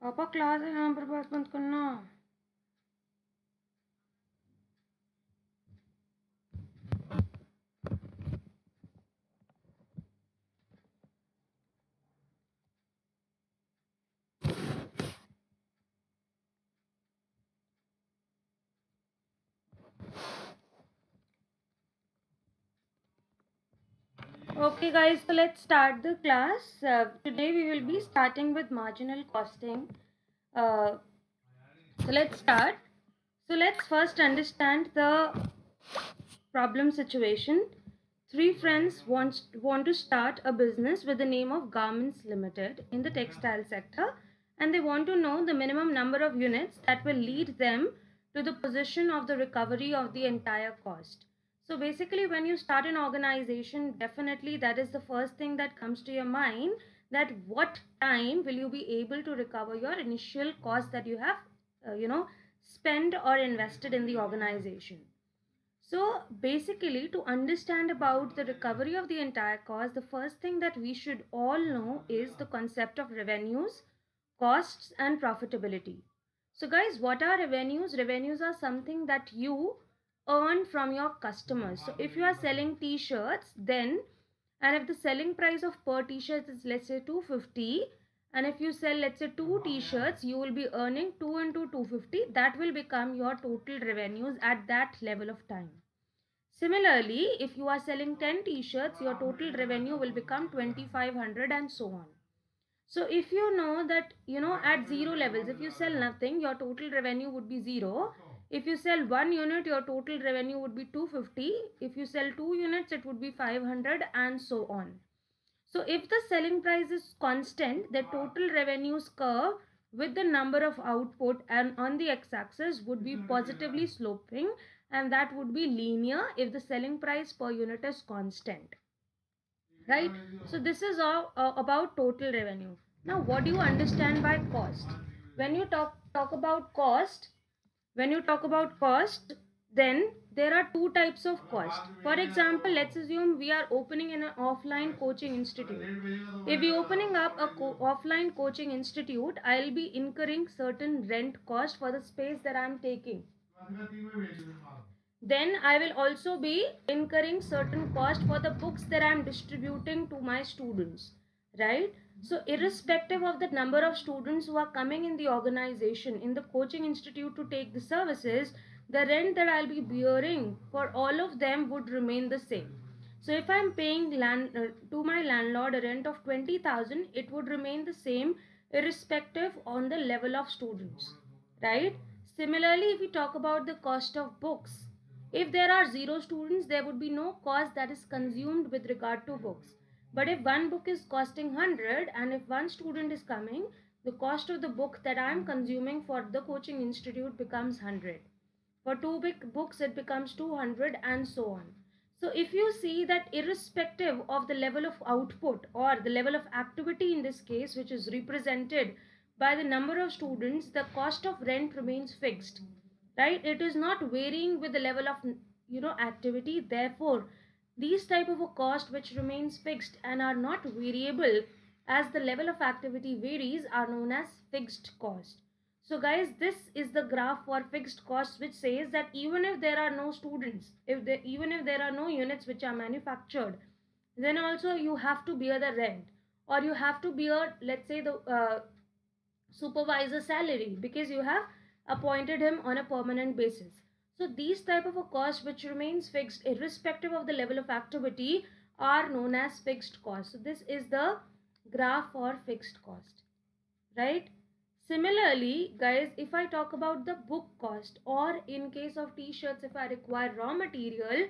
पापा क्लास है यहाँ पर, बात मत करना। Okay guys, so let's start the class. Today we will be starting with marginal costing. Uh, so let's start. So let's first understand the problem situation. Three friends want to start a business with the name of Garments Limited in the textile sector, and they want to know the minimum number of units that will lead them to the position of the recovery of the entire cost. So basically, when you start an organization, definitely that is the first thing that comes to your mind, that what time will you be able to recover your initial cost that you have, spent or invested in the organization. So basically, to understand about the recovery of the entire cost, the first thing that we should all know is the concept of revenues, costs, and profitability. So guys, what are revenues? Revenues are something that you earn from your customers. So if you are selling t-shirts, then, and if the selling price of per t-shirt is, let's say, 250, and if you sell, let's say, two t-shirts, you will be earning 2 into 250. That will become your total revenues at that level of time. Similarly, if you are selling 10 t-shirts, your total revenue will become 2500 and so on. So if you know that, at zero levels, if you sell nothing, your total revenue would be zero. If you sell one unit, your total revenue would be 250. If you sell two units, it would be 500 and so on. So if the selling price is constant, the total revenues curve with the number of output and on the x-axis would be positively sloping, and that would be linear if the selling price per unit is constant, right? So this is all about total revenue. Now what do you understand by cost? When you talk about cost, when you talk about cost, then there are two types of cost. For example, let's assume we are opening an offline coaching institute. If we opening up a offline coaching institute, I'll be incurring certain rent cost for the space that I'm taking. Then I will also be incurring certain cost for the books that I am distributing to my students, right? So irrespective of the number of students who are coming in the organization, in the coaching institute to take the services, the rent that I'll be bearing for all of them would remain the same. So if I'm paying to my landlord a rent of 20,000, it would remain the same irrespective on the level of students, right? Similarly, if we talk about the cost of books, if there are zero students, there would be no cost that is consumed with regard to books. But if one book is costing 100 and if one student is coming, the cost of the book that I am consuming for the coaching institute becomes 100. For two big books, it becomes 200 and so on. So if you see that irrespective of the level of output or the level of activity in this case, which is represented by the number of students, the cost of rent remains fixed, right? It is not varying with the level of activity. Therefore, these type of a cost which remains fixed and are not variable as the level of activity varies are known as fixed cost. So guys, this is the graph for fixed costs, which says that even if there are no students, even if there are no units which are manufactured, then also you have to bear the rent, or you have to bear, let's say, the supervisor salary, because you have appointed him on a permanent basis. So these type of a cost which remains fixed irrespective of the level of activity are known as fixed cost. So this is the graph for fixed cost, right? Similarly, guys, if I talk about the book cost, or in case of t-shirts, if I require raw material,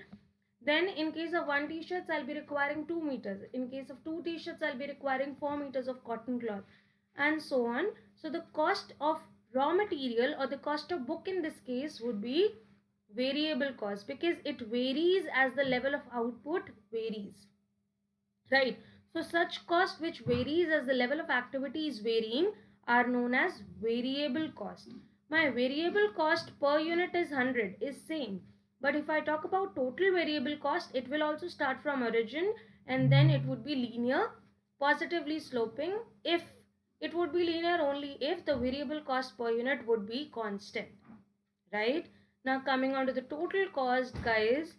then in case of one t-shirts, I'll be requiring 2 meters. In case of two t-shirts, I'll be requiring 4 meters of cotton cloth and so on. So the cost of raw material or the cost of book in this case would be variable cost, because it varies as the level of output varies, right? So such cost which varies as the level of activity is varying are known as variable cost. My variable cost per unit is 100, is same. But if I talk about total variable cost, it will also start from origin and then it would be linear, positively sloping if It would be linear only if the variable cost per unit would be constant, right? Now coming on to the total cost, guys,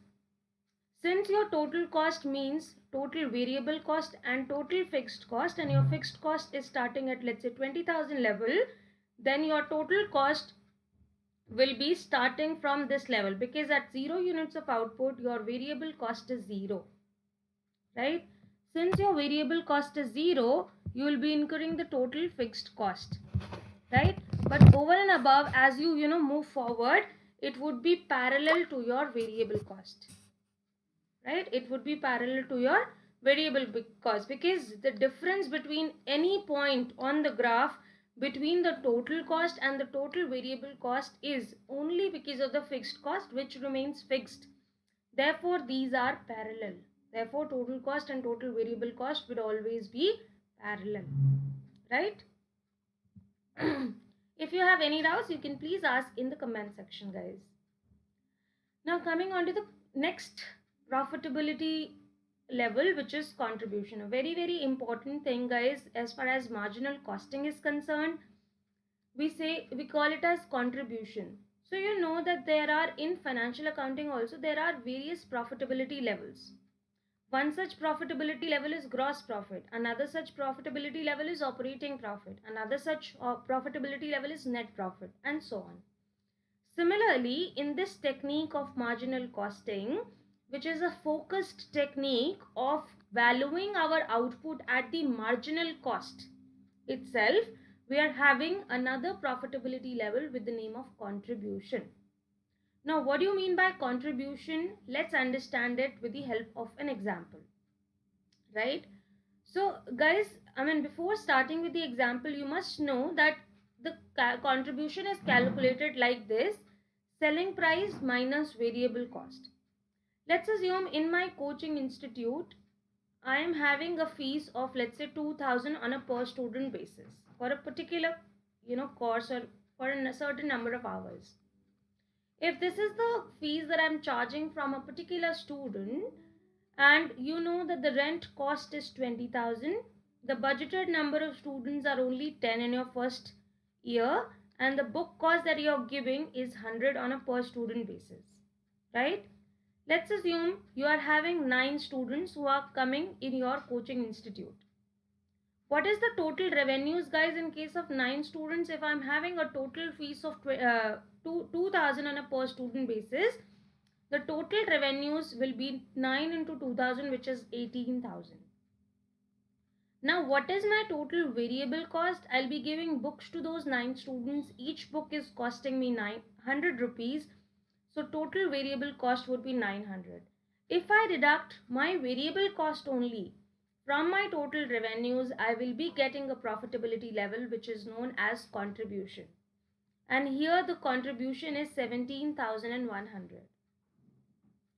since your total cost means total variable cost and total fixed cost, and your fixed cost is starting at, let's say, 20,000 level, then your total cost will be starting from this level, because at 0 units of output your variable cost is 0, right? Since your variable cost is 0, you will be incurring the total fixed cost, right? But over and above, as you move forward, it would be parallel to your variable cost, right? It would be parallel to your variable cost, because the difference between any point on the graph between the total cost and the total variable cost is only because of the fixed cost, which remains fixed. Therefore these are parallel. Therefore total cost and total variable cost would always be parallel, right? If you have any doubts, you can please ask in the comment section, guys. Now coming on to the next profitability level, which is contribution. A very important thing, guys, as far as marginal costing is concerned, we call it as contribution. So you know that there are, in financial accounting also, there are various profitability levels. One such profitability level is gross profit, another such profitability level is operating profit, another such profitability level is net profit, and so on. Similarly, in this technique of marginal costing, which is a focused technique of valuing our output at the marginal cost itself, we are having another profitability level with the name of contribution. Now, what do you mean by contribution? Let's understand it with the help of an example, right? So, guys, before starting with the example, you must know that the contribution is calculated like this: selling price minus variable cost. Let's assume in my coaching institute, I am having a fees of, let's say, 2,000 on a per student basis for a particular, course, or for a certain number of hours. If this is the fees that I'm charging from a particular student, and you know that the rent cost is 20,000, the budgeted number of students are only 10 in your first year, and the book cost that you're giving is 100 on a per student basis, right? Let's assume you are having 9 students who are coming in your coaching institute. What is the total revenues, guys, in case of 9 students? If I'm having a total fees of 2,000 on a per student basis, the total revenues will be 9 into 2,000, which is 18,000. Now, what is my total variable cost? I'll be giving books to those 9 students. Each book is costing me 900 rupees. So total variable cost would be 900. If I deduct my variable cost only from my total revenues, I will be getting a profitability level which is known as contribution. And here the contribution is 17,100.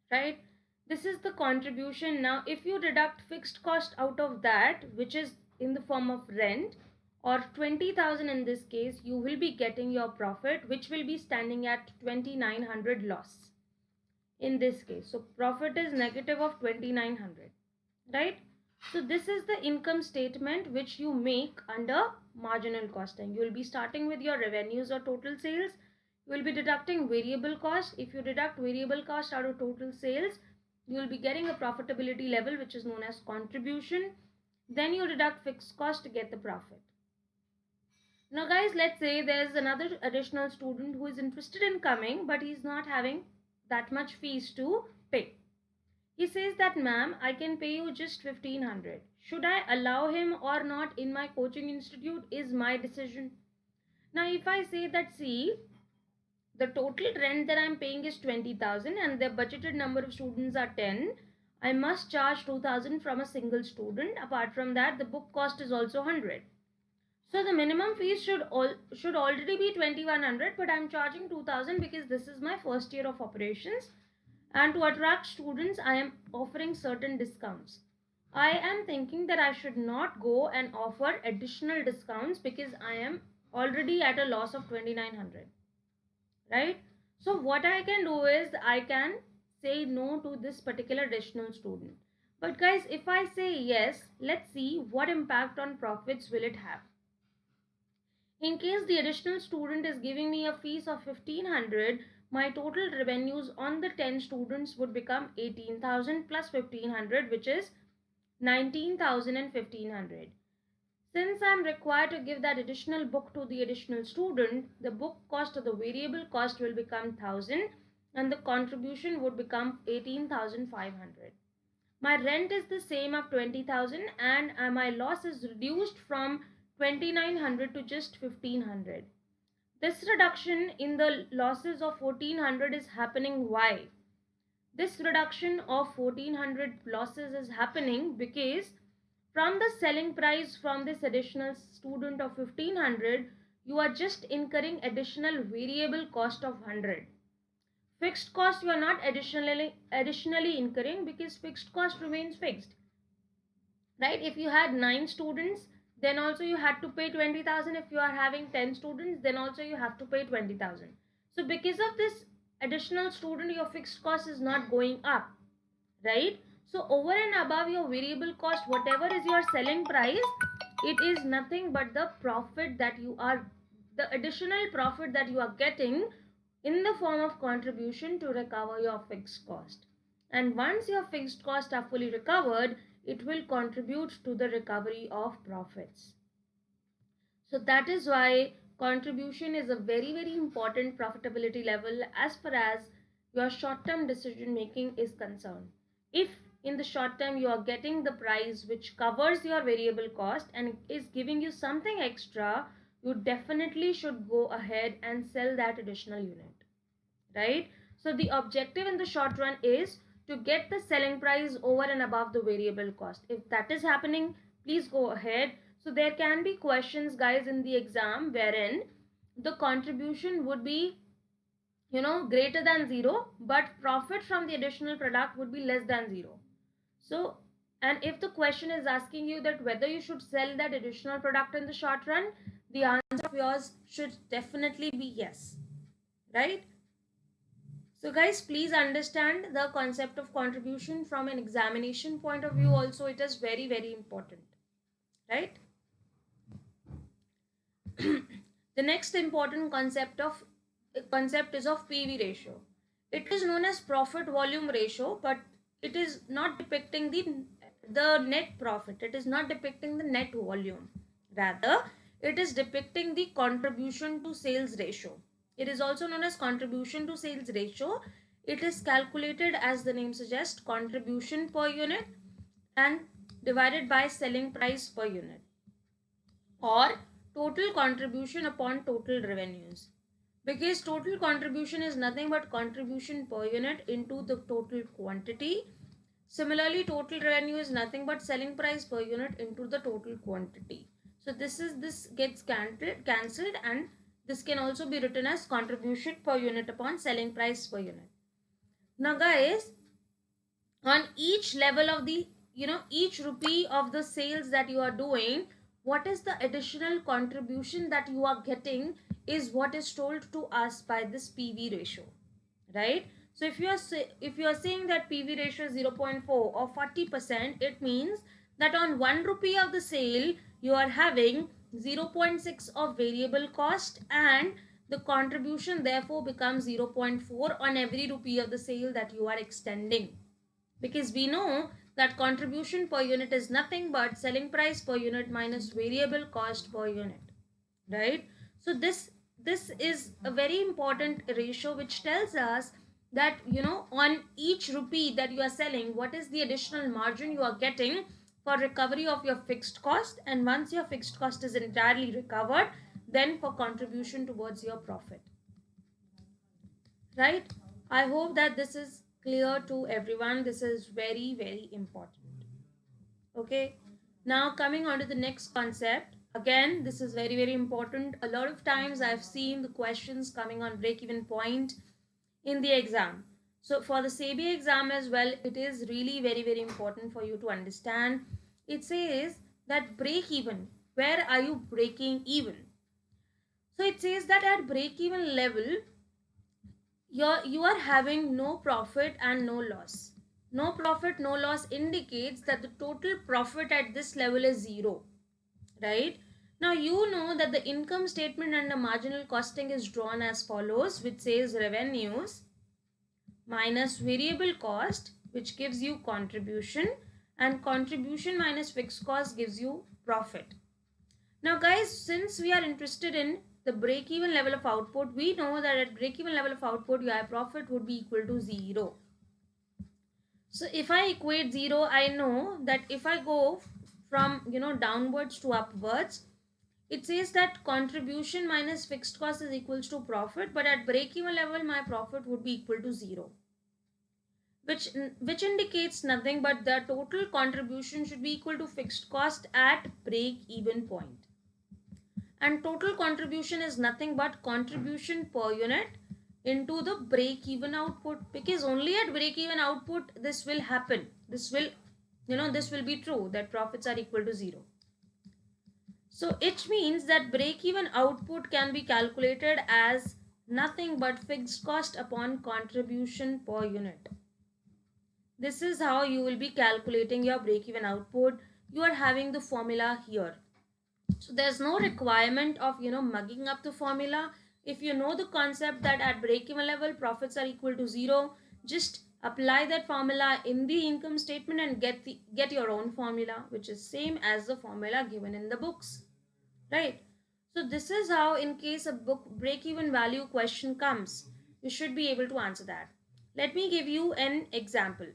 Right? This is the contribution. Now, if you deduct fixed cost out of that, which is in the form of rent, or 20,000 in this case, you will be getting your profit, which will be standing at 2,900 loss in this case. So profit is negative of 2,900, right? So this is the income statement which you make under marginal costing. You will be starting with your revenues or total sales. You will be deducting variable cost. If you deduct variable cost out of total sales, you will be getting a profitability level which is known as contribution. Then you deduct fixed cost to get the profit. Now guys, let's say there's another additional student who is interested in coming, but he's not having that much fees to pay. He says that, ma'am, I can pay you just 1,500. Should I allow him or not in my coaching institute is my decision. Now if I say that, see, the total rent that I'm paying is 20,000 and the budgeted number of students are 10, I must charge 2,000 from a single student. Apart from that, the book cost is also 100. So the minimum fees should already be 2,100, but I'm charging 2,000 because this is my first year of operations, and to attract students I am offering certain discounts. I am thinking that I should not go and offer additional discounts because I am already at a loss of 2,900, right? So what I can do is I can say no to this particular additional student. But guys, if I say yes, let's see what impact on profits will it have. In case the additional student is giving me a fees of 1500, my total revenues on the 10 students would become 18,000 plus 1500, which is 19,000 and 1500. Since I am required to give that additional book to the additional student, the book cost or the variable cost will become 1000 and the contribution would become 18,500. My rent is the same of 20,000 and my loss is reduced from 2,900 to just 1,500. This reduction in the losses of 1,400 is happening why? This reduction of 1,400 losses is happening because from the selling price from this additional student of 1,500, you are just incurring additional variable cost of 100. Fixed cost you are not additionally incurring because fixed cost remains fixed, right? If you had 9 students, then also you had to pay 20,000. If you are having 10 students, then also you have to pay 20,000. So because of this additional student, your fixed cost is not going up, right? So over and above your variable cost, whatever is your selling price, it is nothing but the profit that you are, the additional profit that you are getting in the form of contribution to recover your fixed cost. And once your fixed costs are fully recovered, it will contribute to the recovery of profits. So that is why contribution is a very, very important profitability level as far as your short-term decision making is concerned. If in the short term you are getting the price which covers your variable cost and is giving you something extra, you definitely should go ahead and sell that additional unit, right? So the objective in the short run is to get the selling price over and above the variable cost. If that is happening, please go ahead. So there can be questions, guys, in the exam wherein the contribution would be, greater than 0, but profit from the additional product would be less than 0. So, and if the question is asking you that whether you should sell that additional product in the short run, the answer of yours should definitely be yes, right? So guys, please understand the concept of contribution from an examination point of view also. It is very, very important, right? The next important concept is of PV ratio. It is known as profit volume ratio, but it is not depicting the net profit. It is not depicting the net volume. Rather, it is depicting the contribution to sales ratio. It is also known as contribution to sales ratio. It is calculated, as the name suggests, contribution per unit and divided by selling price per unit, or total contribution upon total revenues. Because total contribution is nothing but contribution per unit into the total quantity. Similarly, total revenue is nothing but selling price per unit into the total quantity. So this gets cancelled, and this can also be written as contribution per unit upon selling price per unit. Now guys, on each level of the, each rupee of the sales that you are doing, what is the additional contribution that you are getting is what is told to us by this PV ratio, right? So if you are saying that PV ratio is 0.4 or 40%, it means that on 1 rupee of the sale, you are having 0.6 of variable cost, and the contribution therefore becomes 0.4 on every rupee of the sale that you are extending. Because we know that contribution per unit is nothing but selling price per unit minus variable cost per unit, right? So this is a very important ratio which tells us that, on each rupee that you are selling, what is the additional margin you are getting for recovery of your fixed cost, and once your fixed cost is entirely recovered, then for contribution towards your profit, right? I hope that this is clear to everyone. This is very, very important. Okay, now coming on to the next concept. Again, this is very, very important. A lot of times I've seen the questions coming on break-even point in the exam. So for the SEBI exam as well, it is really very, very important for you to understand. It says that break even, where are you breaking even? So it says that at break-even level, you are having no profit and no loss. No profit, no loss indicates that the total profit at this level is 0, right? Now you know that the income statement under marginal costing is drawn as follows, which says revenues minus variable cost, which gives you contribution, and contribution minus fixed cost gives you profit. Now guys, since we are interested in the break-even level of output, we know that at break-even level of output, your profit would be equal to 0. So if I equate 0, I know that if I go from downwards to upwards, it says that contribution minus fixed cost is equals to profit, but at break-even level, my profit would be equal to 0. Which indicates nothing but the total contribution should be equal to fixed cost at break-even point. And total contribution is nothing but contribution per unit into the break-even output, because only at break-even output this will happen. This will be true, that profits are equal to 0. So it means that break-even output can be calculated as nothing but fixed cost upon contribution per unit. This is how you will be calculating your break-even output. You are having the formula here. So there's no requirement of mugging up the formula. If you know the concept that at break-even level profits are equal to 0, just apply that formula in the income statement and get your own formula, which is same as the formula given in the books, right? So this is how, in case a book break-even value question comes, you should be able to answer that. Let me give you an example.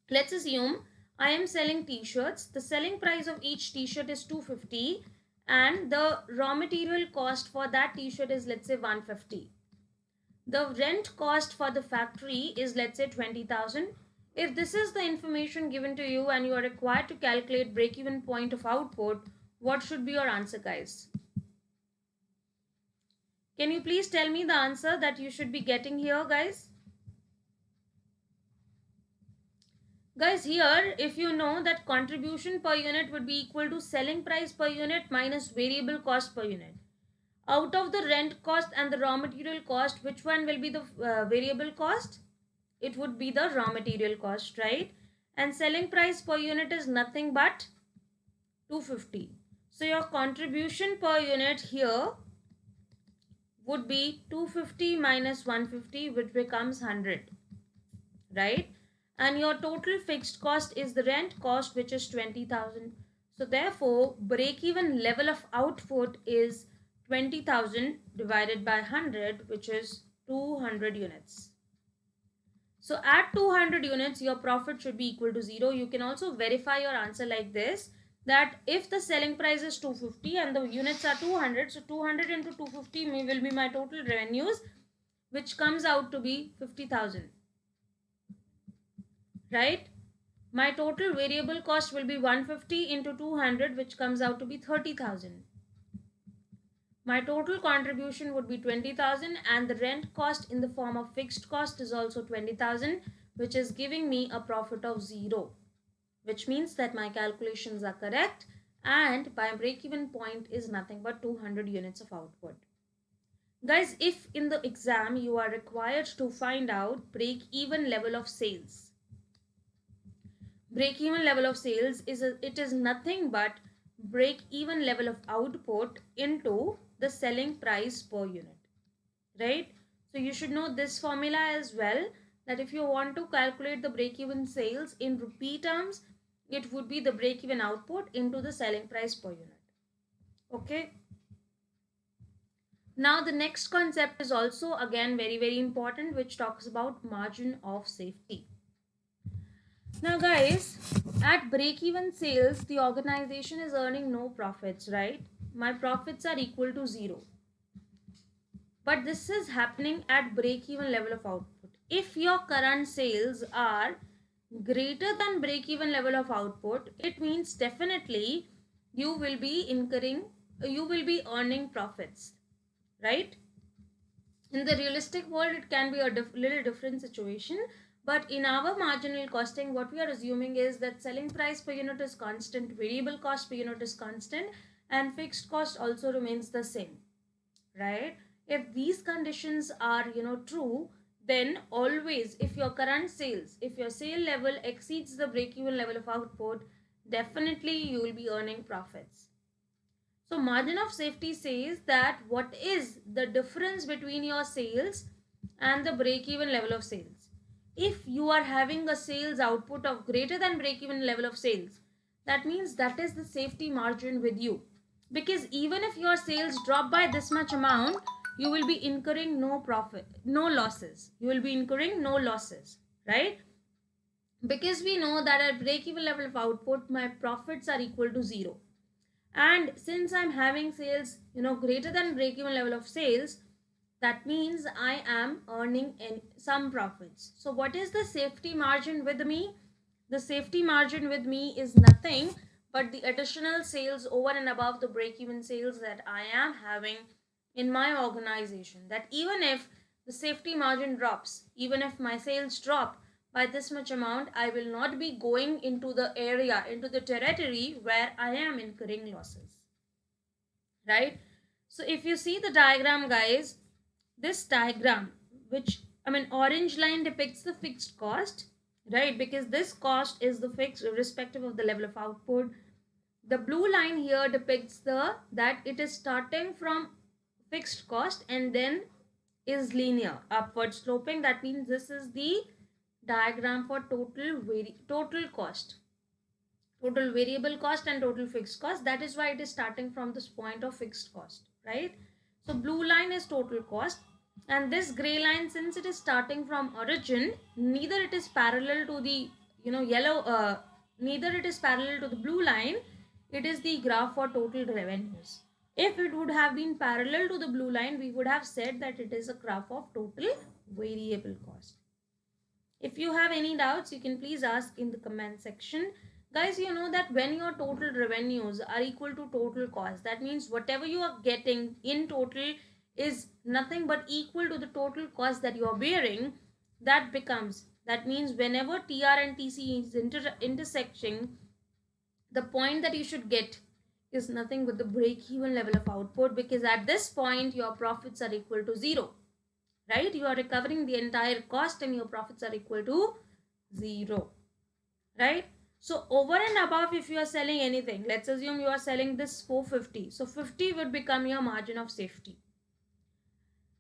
Let's assume I am selling t-shirts. The selling price of each t-shirt is 250 and the raw material cost for that t-shirt is, let's say, 150. The rent cost for the factory is, let's say, 20,000. If this is the information given to you and you are required to calculate break-even point of output, what should be your answer, guys? Can you please tell me the answer that you should be getting here, guys? Guys, here, if you know that contribution per unit would be equal to selling price per unit minus variable cost per unit. Out of the rent cost and the raw material cost, which one will be the variable cost? It would be the raw material cost, right? And selling price per unit is nothing but 250. So your contribution per unit here would be 250 minus 150, which becomes 100, right? And your total fixed cost is the rent cost, which is 20,000. So therefore, break-even level of output is 20,000 divided by 100, which is 200 units. So at 200 units, your profit should be equal to 0. You can also verify your answer like this, that if the selling price is 250 and the units are 200, so 200 into 250 will be my total revenues, which comes out to be 50,000. Right? My total variable cost will be 150 into 200, which comes out to be 30,000. My total contribution would be 20,000 and the rent cost in the form of fixed cost is also 20,000, which is giving me a profit of 0, which means that my calculations are correct and my break-even point is nothing but 200 units of output. Guys, if in the exam you are required to find out break-even level of sales, break-even level of sales is nothing but break-even level of output into the selling price per unit, right? So you should know this formula as well, that if you want to calculate the break-even sales in rupee terms, it would be the break-even output into the selling price per unit. Okay. Now the next concept is also again very important, which talks about margin of safety. Now guys, at break-even sales, the organization is earning no profits, right? My profits are equal to 0. But this is happening at break-even level of output. If your current sales are greater than break-even level of output, it means definitely you will be earning profits, right? In the realistic world, it can be a little different situation. But in our marginal costing, what we are assuming is that selling price per unit is constant, variable cost per unit is constant, and fixed cost also remains the same, right? If these conditions are, true, then always, if your sale level exceeds the break-even level of output, definitely you will be earning profits. So margin of safety says that what is the difference between your sales and the break even level of sales. If you are having a sales output of greater than break even level of sales, that means that is the safety margin with you. Because even if your sales drop by this much amount, you will be incurring no profit, no losses. You will be incurring no losses, right? Because we know that at break even level of output, my profits are equal to zero. And since I'm having sales, greater than break even level of sales, that means I am earning some profits. So what is the safety margin with me? The safety margin with me is nothing but the additional sales over and above the break even sales that I am having in my organization. That even if the safety margin drops, even if my sales drop by this much amount, I will not be going into the area, into the territory where I am incurring losses, right? So if you see the diagram, guys, this diagram, which orange line depicts the fixed cost, right? Because this cost is the fixed irrespective of the level of output. The blue line here depicts that it is starting from fixed cost and then is linear upward sloping. That means this is the diagram for total cost, total variable cost and total fixed cost. That is why it is starting from this point of fixed cost, right? So blue line is total cost, and this gray line, since it is starting from origin, neither it is parallel to the yellow neither it is parallel to the blue line. It is the graph for total revenues. If it would have been parallel to the blue line, we would have said that it is a graph of total variable cost. If you have any doubts, you can please ask in the comment section. Guys, you know that when your total revenues are equal to total cost, that means whatever you are getting in total is nothing but equal to the total cost that you are bearing. That means whenever TR and TC is intersecting, the point that you should get is nothing but the break even level of output, because at this point your profits are equal to zero, right? You are recovering the entire cost and your profits are equal to zero, right? So over and above, if you are selling anything, let's assume you are selling this 450, so 50 would become your margin of safety.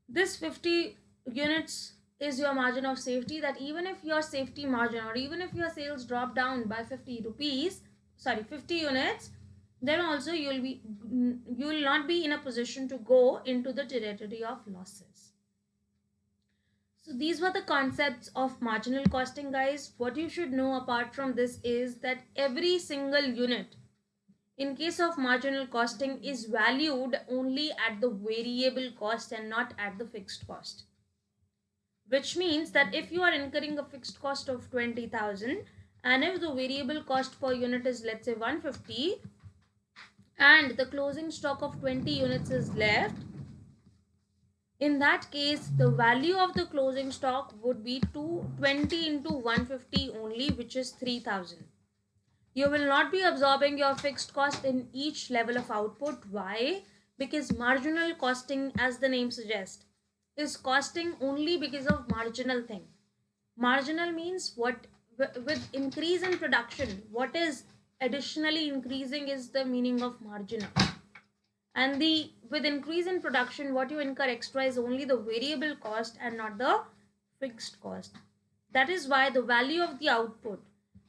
This 50 units is your margin of safety, that even if your safety margin, or even if your sales drop down by 50 rupees, 50 units, then also you will not be in a position to go into the territory of losses. So these were the concepts of marginal costing, guys. What you should know apart from this is that every single unit in case of marginal costing is valued only at the variable cost and not at the fixed cost. Which means that if you are incurring a fixed cost of 20,000 and if the variable cost per unit is, let's say, 150, and the closing stock of 20 units is left, in that case, the value of the closing stock would be 220 into 150 only, which is 3,000. You will not be absorbing your fixed cost in each level of output. Why? Because marginal costing, as the name suggests, is costing only because of marginal thing. Marginal means what? With increase in production, what is additionally increasing is the meaning of marginal. And with increase in production, what you incur extra is only the variable cost and not the fixed cost. That is why the value of the output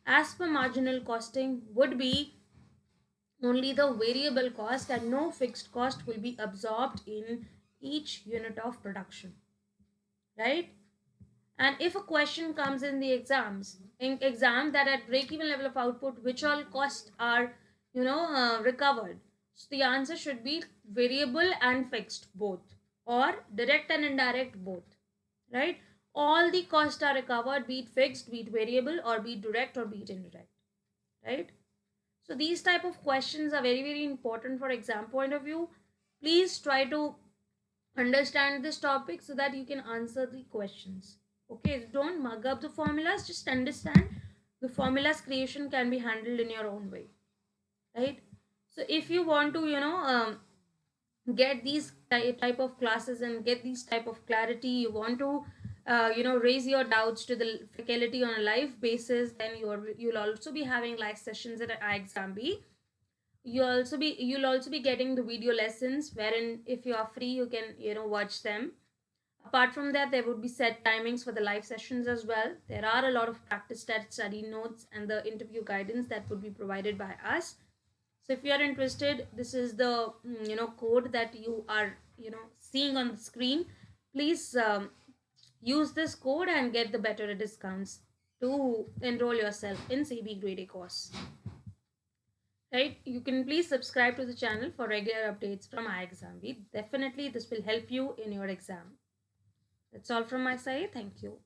as per marginal costing would be only the variable cost, and no fixed cost will be absorbed in each unit of production, right? And if a question comes in the exam that at break even level of output, which all costs are recovered, so the answer should be variable and fixed both, or direct and indirect both, right? All the costs are recovered, be it fixed, be it variable, or be it direct, or be it indirect, right? So these type of questions are very, very important for exam point of view. Please try to understand this topic so that you can answer the questions. Okay, don't mug up the formulas, just understand the formulas creation can be handled in your own way, right? So if you want to get these type of classes and get these type of clarity, you want to raise your doubts to the faculty on a live basis, then you'll also be having live sessions at IXAMB. you'll also be getting the video lessons, wherein if you are free you can watch them. Apart from that, there would be set timings for the live sessions as well. There are a lot of practice test study notes and the interview guidance that would be provided by us. So if you are interested, this is the code that you are seeing on the screen. Please use this code and get the better discounts to enroll yourself in SEBI Grade A course. Right? You can please subscribe to the channel for regular updates from our exam. Definitely this will help you in your exam. That's all from my side. Thank you.